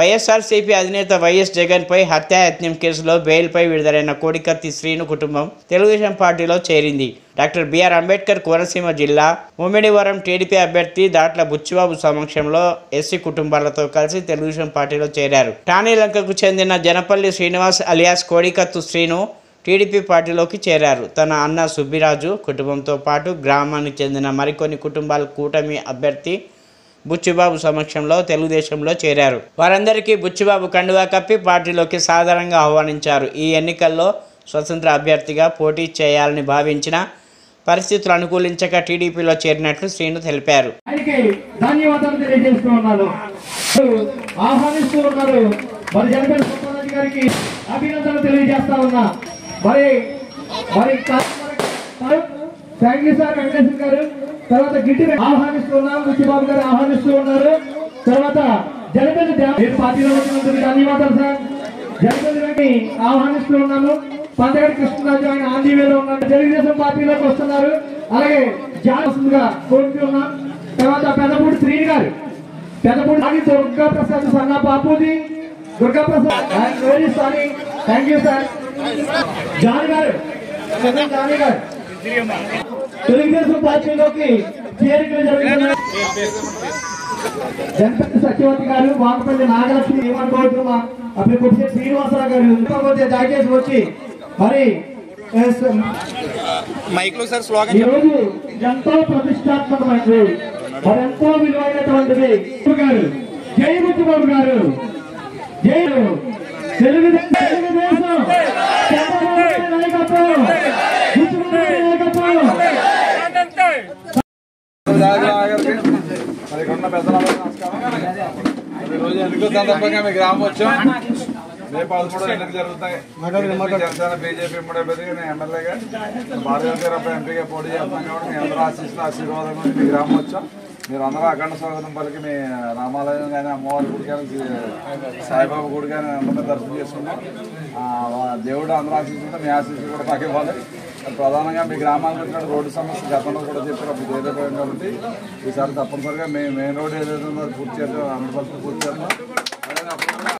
వైఎస్ఆర్సీపీ అధినేత వైఎస్ జగన్పై హత్యాయత్నం కేసులో బెయిల్పై విడుదలైన కోడికత్తి శ్రీను కుటుంబం తెలుగుదేశం పార్టీలో చేరింది. డాక్టర్ బిఆర్ అంబేద్కర్ కోనసీమ జిల్లా ముమ్మిడివరం టీడీపీ అభ్యర్థి దాట్ల బుచ్చిబాబు సమక్షంలో ఎస్సీ కుటుంబాలతో కలిసి తెలుగుదేశం పార్టీలో చేరారు. టానీలంకకు చెందిన జనపల్లి శ్రీనివాస్ అలియాస్ కోడికత్తు శ్రీను టీడీపీ పార్టీలోకి చేరారు. తన అన్న సుబ్బిరాజు కుటుంబంతో పాటు గ్రామానికి చెందిన మరికొన్ని కుటుంబాల కూటమి అభ్యర్థి బుచ్చిబాబు సమక్షంలో తెలుగుదేశంలో చేరారు. వారందరికీ బుచ్చిబాబు కండువా కప్పి పార్టీలోకి సాధారణంగా ఆహ్వానించారు. ఈ ఎన్నికల్లో స్వతంత్ర అభ్యర్థిగా పోటీ చేయాలని భావించిన పరిస్థితులు అనుకూలించక టీడీపీలో చేరినట్లు శ్రీను తెలిపారు. తర్వాత గిట్టి ఆహ్వానిస్తున్నాం, బుచ్చిబాబు గారు ఆహ్వానిస్తూ ఉన్నారు. తర్వాత జనపల్లి పార్టీలో వచ్చినందుకు ధన్యవాదాలు సార్. జనపల్లి ఆహ్వానిస్తూ ఉన్నాము. పంతగడి కృష్ణరాజు ఆయన ఆంధ్రవేలో ఉన్నారు, తెలుగుదేశం పార్టీలోకి వస్తున్నారు. అలాగే జాగ్రత్తగా కోరుతున్నాం. తర్వాత పెద్దపూడి శ్రీని గారు, Peddapudi Durga Prasad Sanna Bapuji, Durga Prasad very sorry, thank you sir. John గారు, జానీ గారు తెలుగుదేశం పార్టీలోకి చేరికలు జరుగుతున్నాయి. జనపతి సత్యవతి గారు, వాకపల్లి నాగలక్ష్మి, ఏమనుకోవచ్చుమా అప్పుడు కొద్దిగా శ్రీనివాసరావు గారు ఇంకోతే దయచేసి వచ్చి మరి ఈరోజు ఎంతో ప్రతిష్టాత్మకమైనది, మరి ఎంతో విలువైనటువంటిది. గారు జై బుచ్చిబాబు గారు, జై తెలుగుదేశం నాయకత్వం, రోజు ఎన్నికల సందర్భంగా మీ గ్రామం వచ్చాం. రేపు 13 ఎన్నికలు జరుగుతాయి. జనసేన బీజేపీ నేను ఎమ్మెల్యేగా భారతీయ జనతా ఎంపీగా పోటీ చేస్తున్నాం కాబట్టి మీ అందరూ ఆశీర్వాదం కూడా మీ గ్రామం వచ్చాం. మీరు అందరూ అఖండ స్వాగతం పలికి మీ రామాలయం కానీ, అమ్మవారి గుడి కానీ, సాయిబాబా గుడి కానీ అందరినీ దర్శనం చేసుకున్నాం. దేవుడు అందరూ ఆశిస్తుంటే మీ ఆశీస్సులు కూడా మాకు ఇవ్వాలి. ప్రధానంగా మీ గ్రామానికి వచ్చిన రోడ్డు సమస్య గతంలో కూడా చెప్పారు, అప్పుడు చేయలేకపోయాం కాబట్టి ఈసారి తప్పనిసరిగా మెయిన్ రోడ్ ఏదైతే ఉందో పూర్తి చేద్దాం, 100% పూర్తి చేద్దాం.